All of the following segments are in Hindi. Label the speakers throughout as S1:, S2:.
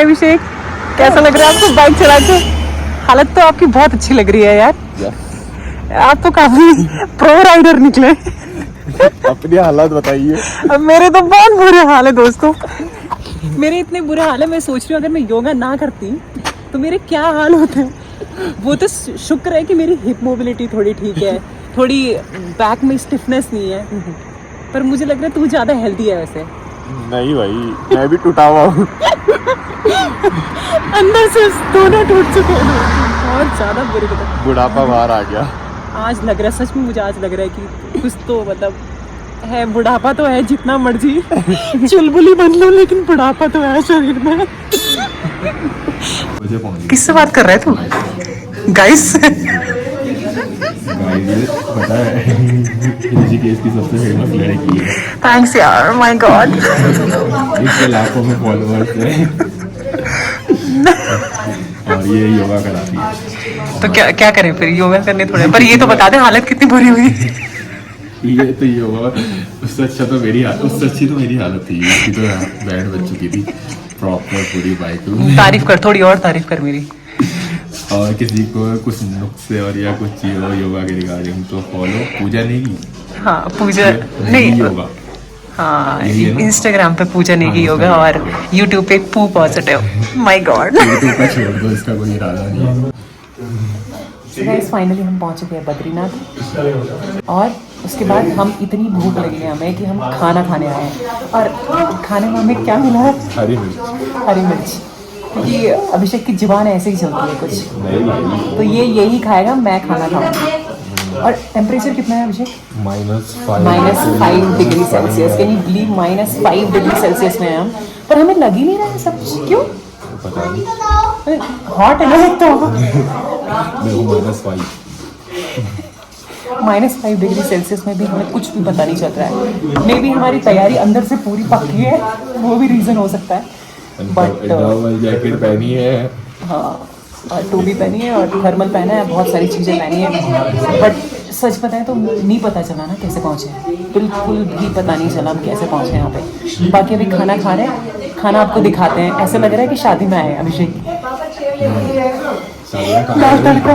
S1: अभिषेक, कैसा लग रहा है आपको बाइक चला के? हालत तो आपकी बहुत अच्छी लग रही है यार। आप तो काफी प्रो राइडर निकले।
S2: अपनी हालत बताइए।
S1: अब मेरे तो बहुत बुरे हाल है दोस्तों, मेरे इतने बुरे हाल है। मैं सोच रही हूँ अगर मैं योगा ना करती तो मेरे क्या हाल होते हैं। वो तो शुक्र है कि मेरी हिप मोबिलिटी थोड़ी ठीक है, थोड़ी बैक में स्टिफनेस नहीं है, पर मुझे लग रहा है तू ज्यादा हेल्दी है वैसे।
S2: नहीं भाई, मैं भी टूटा हुआ हूँ।
S1: अंदर से दोनों टूट चुके हैं, बहुत ज्यादा बुरी तरह।
S2: बुढ़ापा बाहर आ गया।
S1: आज लग रहा है, सच में मुझे आज लग रहा है कि कुछ तो मतलब है। बुढ़ापा तो है, जितना मर्जी चुलबुली बन लो, लेकिन बुढ़ापा तो है शरीर में। किससे बात कर रहे तू? गाइस
S2: पता है ऋषिकेश की सबसे फेमस लड़की है।
S1: थैंक्स यार, माय गॉड।
S2: इसके लाखों में फॉलोअर्स हैं और ये योगा कराती है।
S1: तो क्या क्या करें फिर? योगा करने थोड़े, पर ये तो बता दे हालत कितनी बुरी हुई।
S2: ये तो योगा उससे अच्छा तो उससे अच्छी तो मेरी हालत थी। इसकी तो बैंड बज चुकी थी प्रॉपर पूरी बाइक।
S1: तारीफ कर, थोड़ी और तारीफ कर मेरी।
S2: और किसी को कुछ नुस्खे और या कुछ चीज हो योगा के रिगार्डिंग तो फॉलो पूजा नहीं की।
S1: हाँ पूजा नहीं,
S2: योगा।
S1: हाँ इंस्टाग्राम पे पूजा नहीं की योगा, और यूट्यूब पे पू पॉजिटिव। My God.
S2: यूट्यूब पे छोड़ दो, इसका कोई इरादा नहीं है।
S1: गाइस फाइनली हम पहुंच चुके हैं बद्रीनाथ, और उसके बाद हम इतनी भूख लगी है हमें कि हम खाना खाने आए हैं। और खाने में हमें क्या मिला है?
S2: हरी मिर्च।
S1: हरी मिर्च, क्योंकि अभिषेक की जुबान ऐसे ही चलती है कुछ,
S2: नहीं
S1: तो ये यही खाएगा, मैं खाना खाऊंगा। और टेम्परेचर कितना है अभिषेक? -5 degree Celsius. Can you believe? -5 degree Celsius में है हम, पर हमें लग ही नहीं रहा है सब। क्यों?
S2: पता नहीं,
S1: हॉट है ना एक तो। -5 डिग्री सेल्सियस में भी हमें कुछ भी पता नहीं चल रहा है। मे बी हमारी तैयारी अंदर से पूरी पक्की है, वो भी रीज़न हो सकता है। बट
S2: जैकेट पहनी है,
S1: हाँ, और टोपी पहनी है और थर्मल पहना है, बहुत सारी चीज़ें पहनी है। बट सच बताएं तो नहीं पता चला ना कैसे पहुँचे, बिल्कुल भी पता नहीं चला हम कैसे पहुँचे यहाँ पे। बाकी अभी खाना खा रहे हैं, खाना आपको दिखाते हैं। ऐसा लग रहा है कि शादी में आए हैं अभिषेक। दाल तड़का,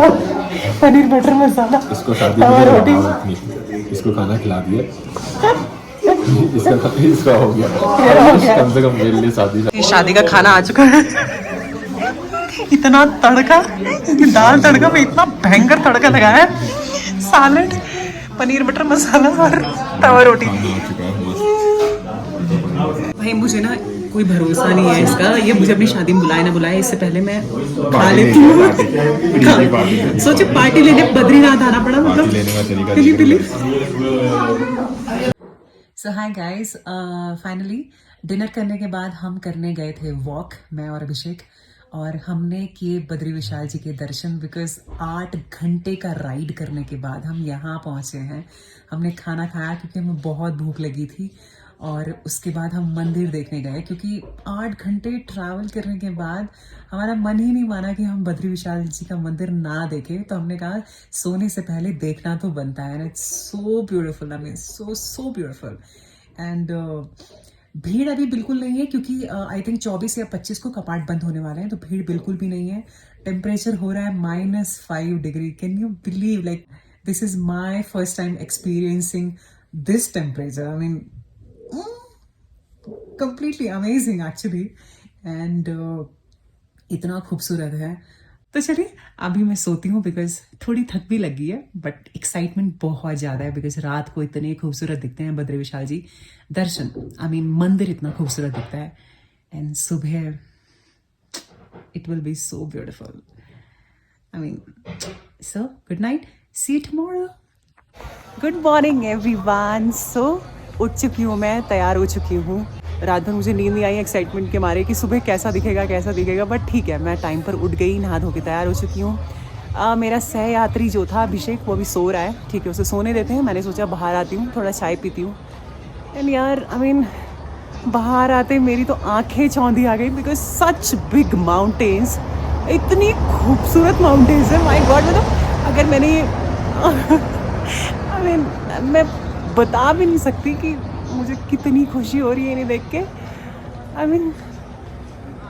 S1: पनीर बटर मसाला,
S2: इसको शादी
S1: तवा
S2: में
S1: रोटी।
S2: इसको खाना खिला दिया। इसका हो गया कम से कम मेरे लिए शादी।
S1: शादी का खाना आ चुका है। इतना तड़का, दाल तड़का में इतना भयंकर तड़का लगा है, सैलेड, पनीर बटर मसाला और तवा रोटी। भाई मुझे ना कोई भरोसा नहीं है इसका, ये मुझे अपनी शादी में बुलाए ना बुलाए, इससे पहले मैं खा लेती हूँ। सोचे पार्टी लेने बद्रीनाथ आना पड़ा, मतलब सो हाय गाइस, फाइनली डिनर करने के बाद हम करने गए थे वॉक, मैं और अभिषेक, और हमने किए बद्री विशाल जी के दर्शन। बिकॉज 8 घंटे का राइड करने के बाद हम यहाँ पहुँचे हैं। हमने खाना खाया क्योंकि हमें बहुत भूख लगी थी, और उसके बाद हम मंदिर देखने गए, क्योंकि 8 घंटे ट्रैवल करने के बाद हमारा मन ही नहीं माना कि हम बद्री विशाल जी का मंदिर ना देखें। तो हमने कहा सोने से पहले देखना तो बनता है। It's so beautiful, I mean so beautiful. And भीड़ अभी बिल्कुल नहीं है, क्योंकि आई थिंक 24 या 25 को कपाट बंद होने वाले हैं, तो भीड़ बिल्कुल भी नहीं है। टेम्परेचर हो रहा है -5 degree. Can you believe? Like this is my first time experiencing this temperature. I mean completely amazing actually, and इतना खूबसूरत है। तो चलिए अभी मैं सोती हूँ, बिकॉज थोड़ी थक भी लगी है, बट एक्साइटमेंट बहुत ज़्यादा है, बिकॉज रात को इतने खूबसूरत दिखते हैं बद्री विशाल जी दर्शन, आई मीन मंदिर इतना खूबसूरत दिखता है, एंड सुबह it will be so beautiful. I mean so good night, see you tomorrow. Good morning everyone. So उठ चुकी हूँ मैं, तैयार हो चुकी हूँ। रात भर मुझे नींद नहीं आई एक्साइटमेंट के मारे कि सुबह कैसा दिखेगा, बट ठीक है, मैं टाइम पर उठ गई, नहा धो के तैयार हो चुकी हूँ। मेरा सह यात्री जो था अभिषेक, वो अभी सो रहा है, ठीक है, उसे सोने देते हैं। मैंने सोचा बाहर आती हूँ, थोड़ा चाय पीती हूँ। एंड यार आई मीन बाहर आते मेरी तो आंखें चौंधी आ गई, बिकॉज सच बिग माउंटेन्स, इतनी खूबसूरत माउंटेन्स है, माय गॉड। मतलब अगर मैंने ये आई मीन मैं बता भी नहीं सकती कि मुझे कितनी खुशी हो रही है इन्हें देख के। I mean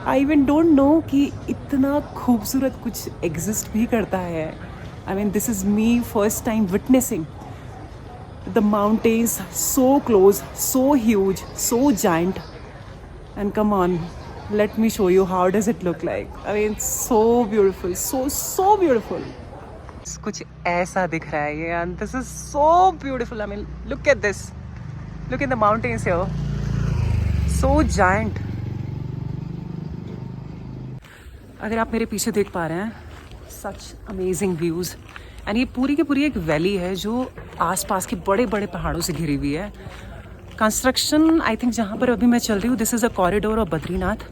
S1: I even don't know कि इतना खूबसूरत कुछ एग्जिस्ट भी करता है. I mean this is me first time witnessing the mountains so close, so huge, so giant. And come on, let me show you how does it look like. I mean so beautiful, so beautiful. कुछ ऐसा दिख रहा है ये and this is so beautiful. I mean look at this, look at the mountains here, so giant. अगर आप मेरे पीछे देख पा रहे हैं, such amazing views. and ये पूरी की पूरी एक वैली है जो आसपास के बड़े बड़े पहाड़ों से घिरी हुई है. कंस्ट्रक्शन आई थिंक जहाँ पर अभी मैं चल रही हूँ, this is a corridor of Badrinath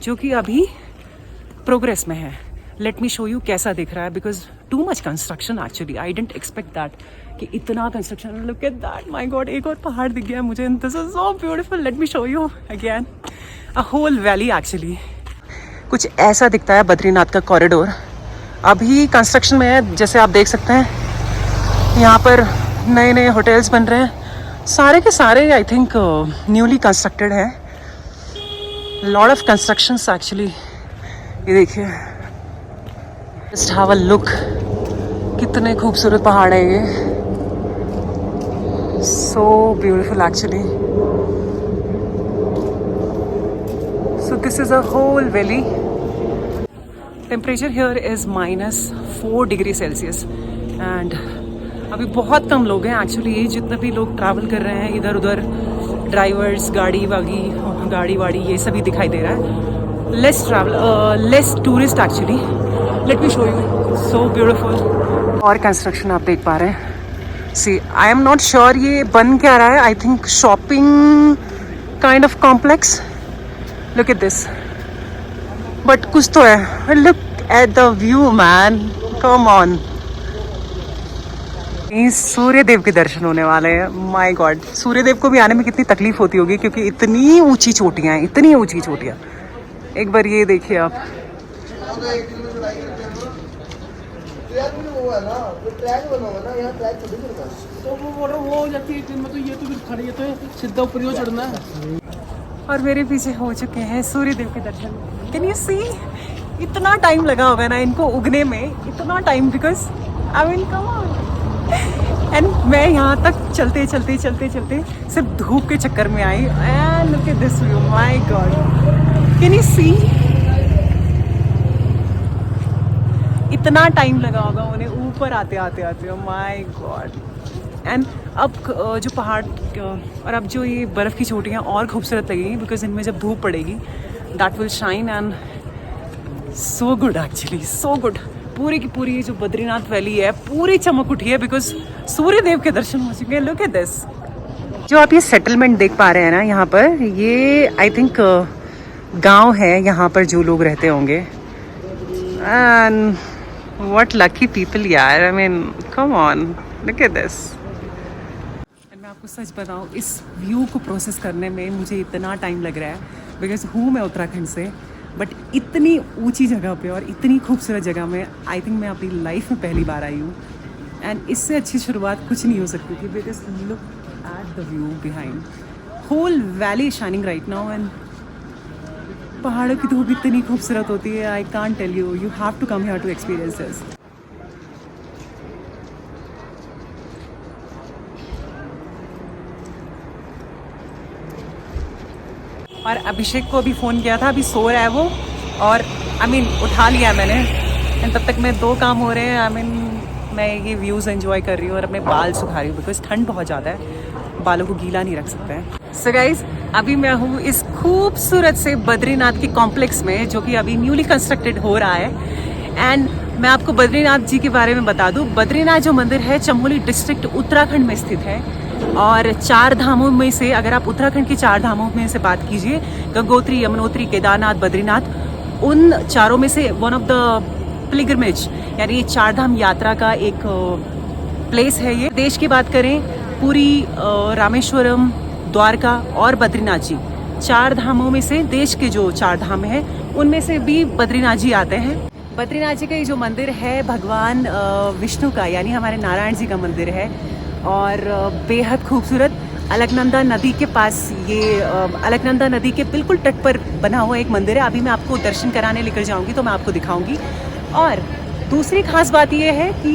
S1: जो कि अभी प्रोग्रेस में है. लेट मी शो यू कैसा दिख रहा है because too much construction actually. I didn't expect that कि इतना construction. Look at that, my God, एक और पहाड़ दिख गया मुझे. This is so beautiful. Let me show you again a whole valley. Actually कुछ ऐसा दिखता है बद्रीनाथ का कॉरिडोर. अभी कंस्ट्रक्शन में है, जैसे आप देख सकते हैं. यहाँ पर नए नए होटल्स बन रहे हैं, सारे के सारे आई थिंक न्यूली कंस्ट्रक्टेड है. Lot of constructions actually. ये देखिए, जस्ट हैव अ लुक. कितने खूबसूरत पहाड़ है ये. So beautiful actually. So this is a whole valley. Temperature here is -4 degree Celsius and अभी बहुत कम लोग हैं एक्चुअली. जितने भी लोग ट्रैवल कर रहे हैं इधर उधर, ड्राइवर्स, गाड़ी वाड़ी ये सभी दिखाई दे रहा है. Less tourist actually. Let me show you, so beautiful. और कंस्ट्रक्शन आप देख पा रहे हैं. See, I am not sure ये बन क्या रहा है. I think shopping kind of complex. Look at this. But कुछ तो है. Look at the view man, come on. Surya Dev के दर्शन होने वाले हैं. माय गॉड, सूर्य देव को भी आने में कितनी तकलीफ होती होगी क्योंकि इतनी ऊंची चोटियां हैं, इतनी ऊंची चोटियां. एक बार ये देखिए आप. और मेरे पीछे हो चुके हैं सूर्य देव के दर्शन. Can you see? इतना टाइम लगा होगा ना इनको उगने में, इतना time. Because I mean come on. And मैं यहाँ तक चलते सिर्फ धूप के चक्कर में आई. And look at this view, my god, can you see? इतना टाइम लगा होगा उन्हें ऊपर आते. My God. एंड अब जो पहाड़ और अब जो ये बर्फ़ की चोटियाँ और खूबसूरत लगेंगी बिकॉज इनमें जब धूप पड़ेगी that will shine. And so good actually, so good. पूरी की पूरी जो बद्रीनाथ वैली है पूरी चमक उठी है बिकॉज सूर्य देव के दर्शन हो चुके हैं. Look at this. जो आप ये सेटलमेंट देख पा रहे हैं ना यहाँ पर, ये आई थिंक गांव है. यहाँ पर जो लोग रहते होंगे. एंड व्हाट लकी पीपल यार. आई mean come on, look at this. मैं आपको सच बताऊँ, इस व्यू को प्रोसेस करने में मुझे इतना टाइम लग रहा है बिकॉज हूँ मैं उत्तराखंड से. बट इतनी ऊंची जगह पे और इतनी खूबसूरत जगह में आई थिंक मैं अपनी लाइफ में पहली बार आई हूँ. एंड इससे अच्छी शुरुआत कुछ नहीं हो सकती थी because look at the view behind. Whole valley shining right now. And पहाड़ों की धूप इतनी खूबसूरत होती है. I can't tell you, you have to come here to experience this. और अभिषेक को अभी फ़ोन किया था, अभी सो रहा है वो. और आई मीन उठा लिया मैंने. एंड तब तक मैं 2 काम हो रहे हैं. आई मीन मैं ये व्यूज़ एंजॉय कर रही हूँ और अपने बाल सुखा रही हूँ बिकॉज ठंड बहुत ज़्यादा है, बालों को गीला नहीं रख सकते हैं. सो गाइज, अभी मैं हूँ इस खूबसूरत से बद्रीनाथ के कॉम्प्लेक्स में जो कि अभी न्यूली कंस्ट्रक्टेड हो रहा है. एंड मैं आपको बद्रीनाथ जी के बारे में बता दूँ. बद्रीनाथ जो मंदिर है चमोली डिस्ट्रिक्ट उत्तराखंड में स्थित है. और 4 धामों में से अगर आप उत्तराखंड के 4 धामों में से बात कीजिए, गंगोत्री, यमुनोत्री, केदारनाथ, बद्रीनाथ, उन चारों में से वन ऑफ द पिलग्रिमेज यानी 4 धाम यात्रा का एक प्लेस है ये. देश की बात करें, पुरी, रामेश्वरम, द्वारका और बद्रीनाथ जी, 4 धामों में से देश के जो 4 धाम हैं उनमें से भी बद्रीनाथ जी आते हैं. बद्रीनाथ जी का ये जो मंदिर है भगवान विष्णु का यानी हमारे नारायण जी का मंदिर है और बेहद खूबसूरत. अलकनंदा नदी के पास ये अलकनंदा नदी के बिल्कुल तट पर बना हुआ एक मंदिर है। अभी मैं आपको दर्शन कराने लेकर जाऊंगी तो मैं आपको दिखाऊंगी। और दूसरी खास बात ये है कि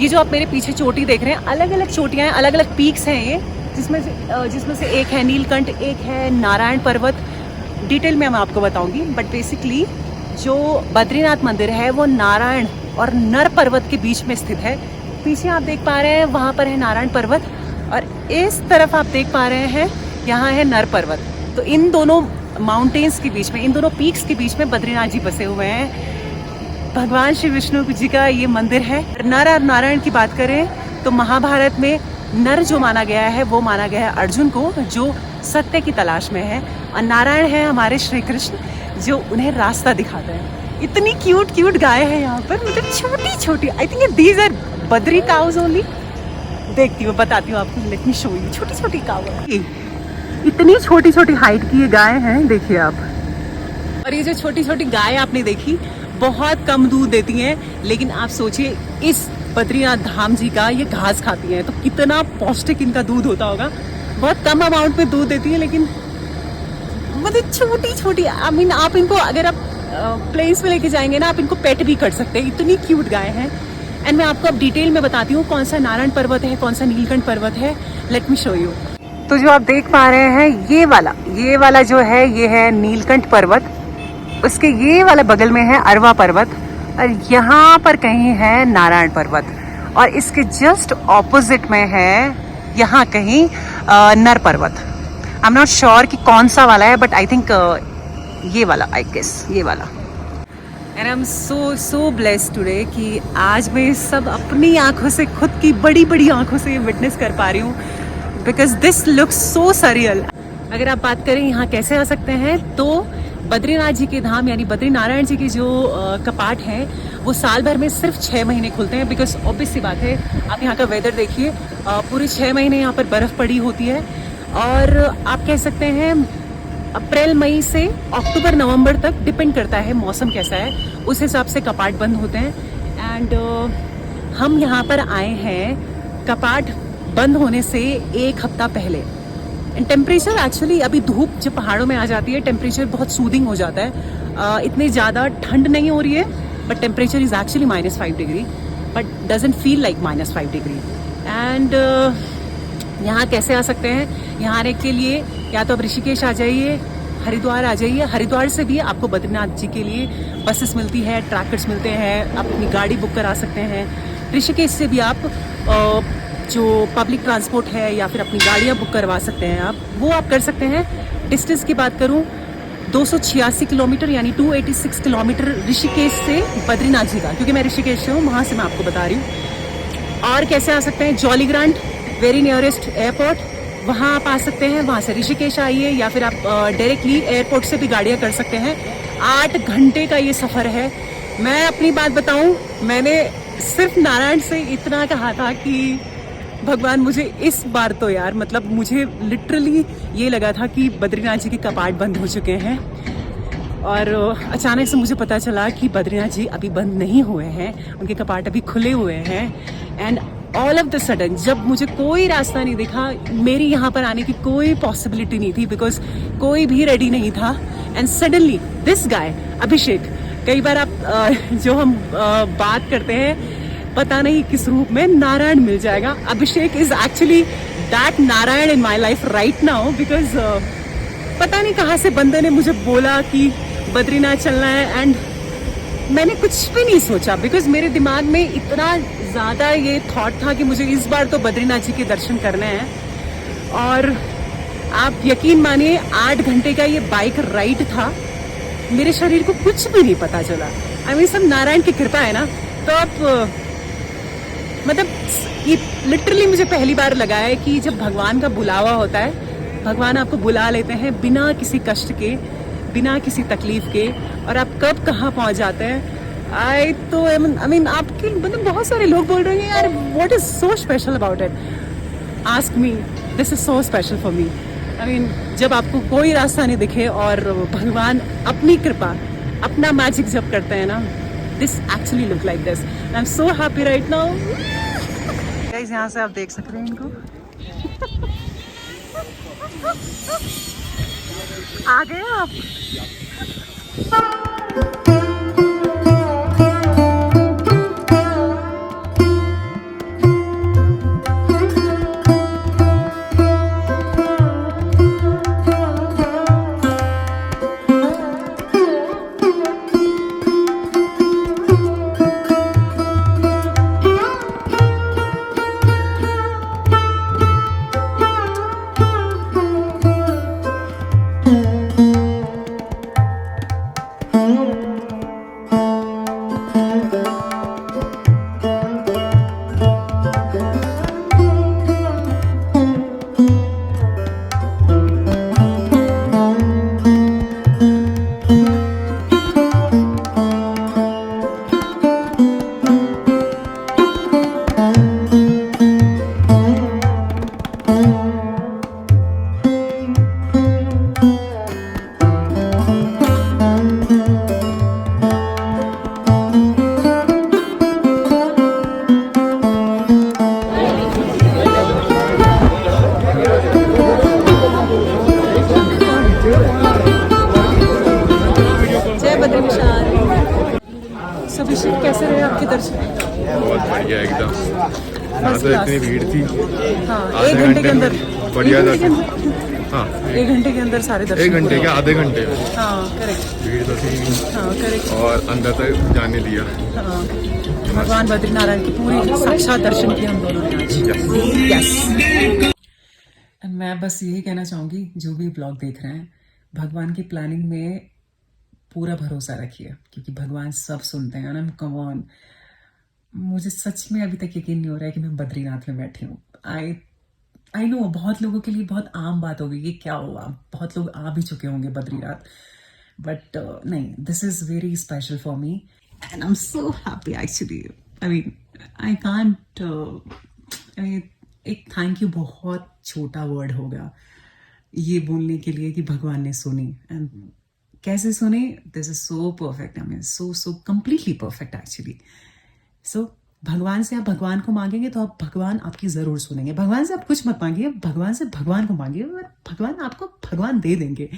S1: ये जो आप मेरे पीछे चोटी देख रहे हैं, अलग अलग चोटियाँ हैं, अलग अलग पीक्स हैं ये, जिसमें से एक है नीलकंठ, एक है नारायण पर्वत। डिटेल में मैं आपको बताऊंगी, बट बेसिकली जो बद्रीनाथ मंदिर है वो नारायण और नर पर्वत के बीच में स्थित है। पीछे आप देख पा रहे हैं वहाँ पर है नारायण पर्वत, और इस तरफ आप देख पा रहे हैं यहाँ है नर पर्वत। तो इन दोनों माउंटेन्स के बीच में, इन दोनों पीक्स के बीच में बद्रीनाथ जी बसे हुए हैं। भगवान श्री विष्णु जी का ये मंदिर है। नर और नारायण की बात करें तो महाभारत में नर जो माना गया है वो माना गया है अर्जुन को, जो सत्य की तलाश में है, और नारायण है हमारे श्री कृष्ण जो उन्हें रास्ता दिखाते हैं। इतनी क्यूट क्यूट गाय है यहाँ पर, मतलब छोटी छोटी। I think these are Badri cows only. देखती हूँ, बताती हूँ आपको। Let me show you. छोटी छोटी काउ, इतनी छोटी छोटी हाइट की ये गाय हैं, देखिए आप। और ये जो छोटी छोटी गाय आपने देखी, बहुत कम दूध देती हैं, लेकिन आप सोचिए इस बद्रीनाथ धाम जी का ये घास खाती हैं, तो कितना पौष्टिक इनका दूध होता होगा। बहुत कम अमाउंट में दूध देती है, लेकिन मतलब छोटी छोटी। आई मीन आप इनको अगर आप प्लेस में लेके जाएंगे ना, आप इनको पेट भी कर सकते हैं। इतनी क्यूट गाय है। एंड मैं आपको अब डिटेल में बताती हूँ कौन सा नारायण पर्वत है, कौन सा नीलकंठ पर्वत है। Late me show you. तो जो आप देख पा रहे हैं ये वाला जो है ये है नीलकंठ पर्वत। उसके ये वाला बगल में है अरवा पर्वत, और यहाँ पर कहीं है नारायण पर्वत, और इसके जस्ट ऑपोजिट में है यहाँ कहीं नर पर्वत। आई एम नॉट श्योर कि कौन सा वाला है, बट आई थिंक ये वाला, आई गेस ये वाला। And I am so blessed today कि आज मैं सब अपनी आंखों से, खुद की बड़ी बड़ी आंखों से विटनेस कर पा रही हूँ, because this looks so surreal. अगर आप बात करें यहाँ कैसे आ सकते हैं, तो बद्रीनाथ जी के धाम यानी बद्रीनारायण जी के जो कपाट हैं वो साल भर में सिर्फ 6 महीने खुलते हैं। बिकॉज ऑब्वियस सी बात है, आप यहाँ का वेदर देखिए, पूरे 6 महीने यहाँ पर बर्फ़ पड़ी होती है। और आप कह सकते हैं अप्रैल मई से अक्टूबर नवंबर तक, डिपेंड करता है मौसम कैसा है, उस हिसाब से कपाट बंद होते हैं। एंड हम यहाँ पर आए हैं कपाट बंद होने से 1 हफ्ता पहले। एंड टेम्परेचर एक्चुअली, अभी धूप जब पहाड़ों में आ जाती है टेम्परेचर बहुत सूदिंग हो जाता है। इतनी ज़्यादा ठंड नहीं हो रही है, but temperature is actually -5 degree, but doesn't feel like -5 degree. And यहाँ कैसे आ सकते हैं? यहाँ आने के लिए या तो आप ऋषिकेश आ जाइए, हरिद्वार आ जाइए। हरिद्वार से भी आपको बद्रीनाथ जी के लिए बसेस मिलती है, ट्रैकर्स मिलते हैं, आप अपनी गाड़ी बुक करा सकते हैं। ऋषिकेश से भी आप जो पब्लिक ट्रांसपोर्ट है या फिर अपनी गाड़ियाँ बुक करवा सकते हैं, आप वो आप कर सकते हैं। डिस्टेंस की बात करूँ 286 किलोमीटर यानी 286 किलोमीटर ऋषिकेश से बद्रीनाथ जी का, क्योंकि मैं ऋषिकेश से हूँ, वहाँ से मैं आपको बता रही हूँ। और कैसे आ सकते हैं? जॉलीग्रांट वेरी नियरेस्ट एयरपोर्ट, वहाँ आप आ सकते हैं, वहाँ से ऋषिकेश आइए, या फिर आप डायरेक्टली एयरपोर्ट से भी गाड़ियाँ कर सकते हैं। 8 घंटे का ये सफ़र है। मैं अपनी बात बताऊँ, मैंने सिर्फ नारायण से इतना कहा था कि भगवान मुझे इस बार तो यार, मतलब मुझे लिटरली ये लगा था कि बद्रीनाथ जी के कपाट बंद हो चुके हैं, और अचानक से मुझे पता चला कि बद्रीनाथ जी अभी बंद नहीं हुए हैं, उनके कपाट अभी खुले हुए हैं। And all of the sudden जब मुझे कोई रास्ता नहीं दिखा, मेरी यहाँ पर आने की कोई पॉसिबिलिटी नहीं थी, बिकॉज कोई भी रेडी नहीं था। एंड सडनली दिस गाय अभिषेक, कई बार आप जो हम बात करते हैं, पता नहीं किस रूप में नारायण मिल जाएगा। Abhishek is actually that Narayan in my life right now, because पता नहीं कहाँ से बंदे ने मुझे बोला कि बद्रीनाथ चलना है, एंड मैंने कुछ भी नहीं सोचा, बिकॉज मेरे दिमाग में इतना ज़्यादा ये थॉट था कि मुझे इस बार तो बद्रीनाथ जी के दर्शन करने हैं। और आप यकीन मानिए 8 घंटे का ये बाइक राइड था, मेरे शरीर को कुछ भी नहीं पता चला। आई मीन सब नारायण की कृपा है ना। तो आप मतलब ये लिटरली मुझे पहली बार लगा है कि जब भगवान का बुलावा होता है, भगवान आपको बुला लेते हैं बिना किसी कष्ट के, बिना किसी तकलीफ के, और आप कब कहाँ पहुँच जाते हैं। आई मीन आपके मतलब बहुत सारे लोग बोल रहे हैं यार what is so special about it. Ask me, this is so special for me. I mean जब आपको कोई रास्ता नहीं दिखे और भगवान अपनी कृपा, अपना मैजिक जब करते हैं ना, this actually look like this. I am so happy right now. Guys यहाँ से आप देख सकते हैं इनको। आ गए आप? अभिषेक कैसे रहे आपके दर्शन?
S2: बहुत बढ़िया एकदम। यहाँ तो इतनी भीड़ थी।
S1: हाँ,
S2: आधे
S1: 1 घंटे के अंदर
S2: बढ़िया दर्शन। हाँ,
S1: 1 घंटे के अंदर सारे दर्शन।
S2: 1 घंटे क्या, आधे घंटे में।
S1: हाँ करेक्ट।
S2: भीड़ तो थी
S1: हाँ करेक्ट।
S2: और अंदर तक जाने दिया।
S1: हाँ, भगवान बद्रीनारायण की पूरी साक्षात दर्शन किए हम दोनों ने आज। यस। मैं बस यही कहना चाहूंगी, जो भी ब्लॉग देख रहे हैं, भगवान की प्लानिंग में पूरा भरोसा रखिए, क्योंकि भगवान सब सुनते हैं। ना कम ऑन, मुझे सच में अभी तक यकीन नहीं हो रहा है कि मैं बद्रीनाथ में बैठी हूँ। आई नो बहुत लोगों के लिए बहुत आम बात होगी कि क्या हुआ, बहुत लोग आ भी चुके होंगे बद्रीनाथ, बट नहीं, this is very special for me and I am so happy actually. I mean I can't, एक थैंक यू बहुत छोटा वर्ड होगा ये बोलने के लिए कि भगवान ने सुनी। एंड कैसे सुने, this is so perfect, I mean so completely perfect actually. So भगवान से आप भगवान को मांगेंगे तो आप भगवान आपकी जरूर सुनेंगे। भगवान से आप कुछ मत मांगिए, भगवान से भगवान को मांगिए और भगवान आपको भगवान दे देंगे।